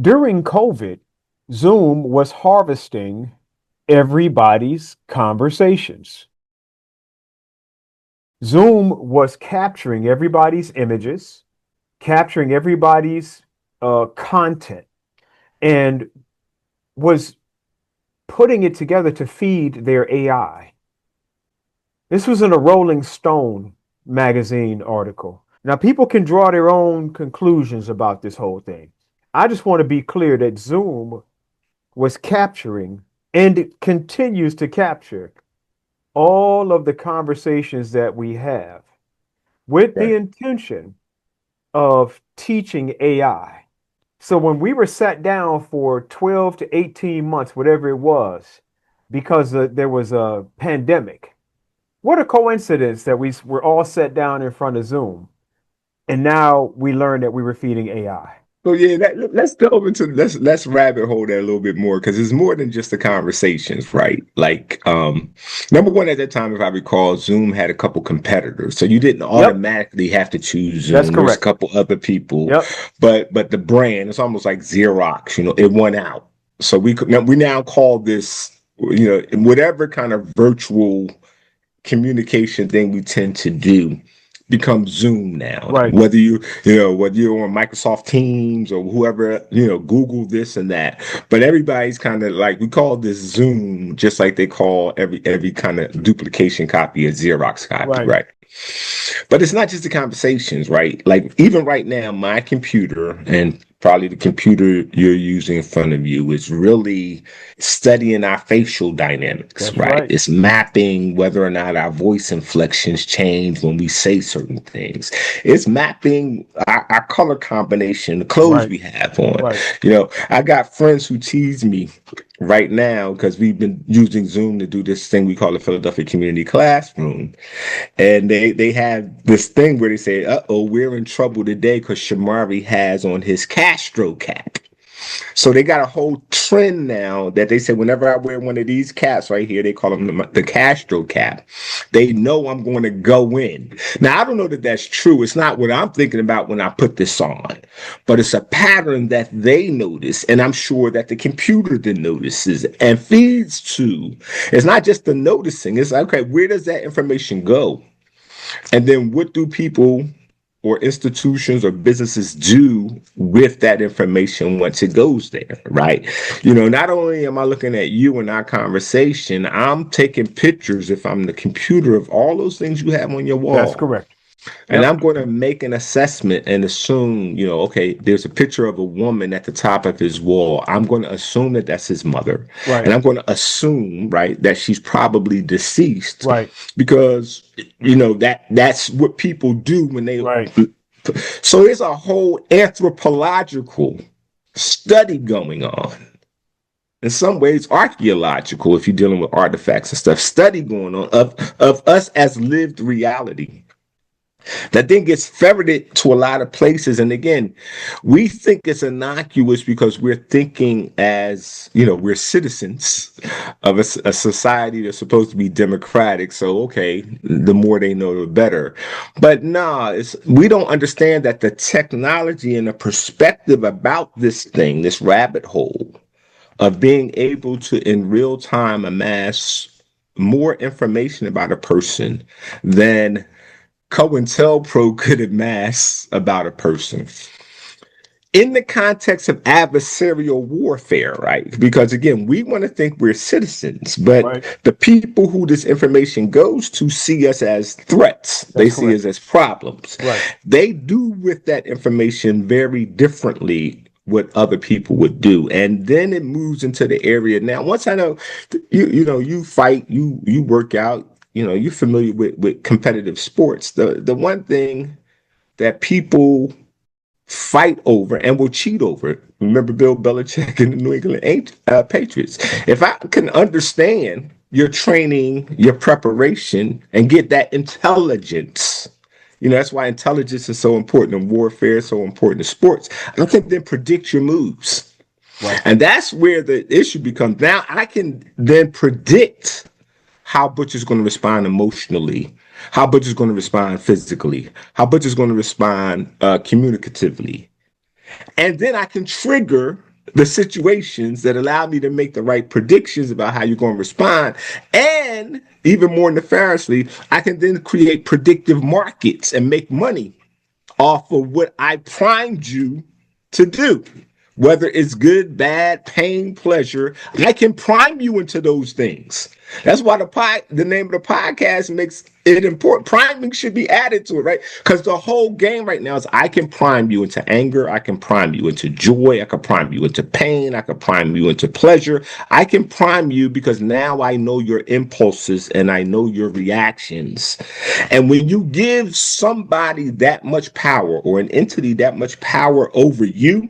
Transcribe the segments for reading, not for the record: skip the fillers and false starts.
During COVID, Zoom was harvesting everybody's conversations. Zoom was capturing everybody's images, capturing everybody's content, and was putting it together to feed their AI. This was in a Rolling Stone magazine article. Now, people can draw their own conclusions about this whole thing. I just want to be clear that Zoom was capturing and it continues to capture all of the conversations that we have with the Right. intention of teaching AI. So when we were sat down for 12 to 18 months, whatever it was, because there was a pandemic, what a coincidence that we were all sat down in front of Zoom. And now we learned that we were feeding AI. So yeah, let's delve into let's rabbit hole that a little bit more because it's more than just the conversations, right? Like, number one at that time, if I recall, Zoom had a couple competitors, so you didn't Yep, automatically have to choose that's Zoom. There was a correct. couple other people, Yep, but the brand, it's almost like Xerox, it won out. So we now call this, whatever kind of virtual communication thing we tend to do becomes Zoom now. right. Whether you're on Microsoft Teams or whoever, Google this and that. But everybody's kind of like we call this Zoom, just like they call every kind of duplication copy a Xerox copy, Right. right? But it's not just the conversations, right? Like even right now, my computer and probably the computer you're using in front of you is really studying our facial dynamics, That's right? right. It's mapping whether or not our voice inflections change when we say certain things. It's mapping our color combination, the clothes Right. we have on. Right. I got friends who tease me right now because we've been using Zoom to do this thing we call the Philadelphia Community Classroom. And they have this thing where they say, "Uh-oh, we're in trouble today because Shomari has on his Castro cap." So they got a whole trend now that they say whenever I wear one of these caps right here, they call them the Castro cap. They know I'm going to go in. Now I don't know that that's true. It's not what I'm thinking about when I put this on, but it's a pattern that they notice, and I'm sure that the computer then notices and feeds to. It's not just the noticing. It's like, okay, where does that information go? And then what do people or institutions or businesses do with that information once it goes there, right? Not only am I looking at you in our conversation, I'm taking pictures if I'm the computer of all those things you have on your That's wall. correct. And Yep. I'm going to make an assessment and assume, okay, there's a picture of a woman at the top of his wall. I'm going to assume that that's his mother. Right. And I'm going to assume, right, that she's probably deceased Right. because, that's what people do when they. Right. So there's a whole anthropological study going on. In some ways, archaeological, if you're dealing with artifacts and stuff, study going on of us as lived reality that then gets ferreted to a lot of places. And again, we think it's innocuous because we're thinking as, we're citizens of a society that's supposed to be democratic. So, okay, the more they know, the better. But nah, we don't understand that the technology and the perspective about this thing, this rabbit hole of being able to in real time amass more information about a person than COINTELPRO could amass about a person in the context of adversarial warfare, right? Because again, we want to think we're citizens, but Right. the people who this information goes to see us as threats. They That's see correct. us as problems. Right. They do with that information very differently what other people would do, and then it moves into the area. Now once I know you fight, you work out, you're familiar with competitive sports. The one thing that people fight over and will cheat over. Remember Bill Belichick and the New England Patriots. If I can understand your training, your preparation, and get that intelligence, that's why intelligence is so important in warfare, so important in sports. I can then predict your moves. Right. And that's where the issue becomes. Now I can then predict how Butch is going to respond emotionally, how Butch is going to respond physically, how Butch is going to respond communicatively. And then I can trigger the situations that allow me to make the right predictions about how you're going to respond. And even more nefariously, I can then create predictive markets and make money off of what I primed you to do. Whether it's good, bad, pain, pleasure, I can prime you into those things. That's why the name of the podcast makes it important. Priming should be added to it, right? Because the whole game right now is I can prime you into anger, I can prime you into joy, I can prime you into pain, I can prime you into pleasure. I can prime you because now I know your impulses and I know your reactions. And when you give somebody that much power or an entity that much power over you,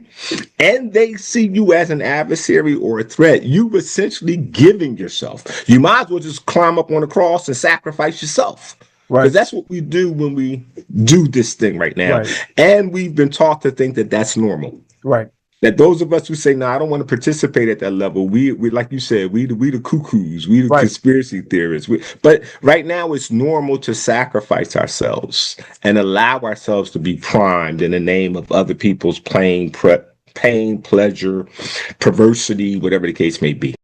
and they see you as an adversary or a threat, you've essentially giving yourself. You might as well just climb up on the cross and sacrifice yourself. Because Right. that's what we do when we do this thing right now. Right. And we've been taught to think that that's normal. Right. That those of us who say, no, I don't want to participate at that level, we like you said, we the cuckoos, we the Right. conspiracy theorists. But right now it's normal to sacrifice ourselves and allow ourselves to be primed in the name of other people's pain, pleasure, perversity, whatever the case may be.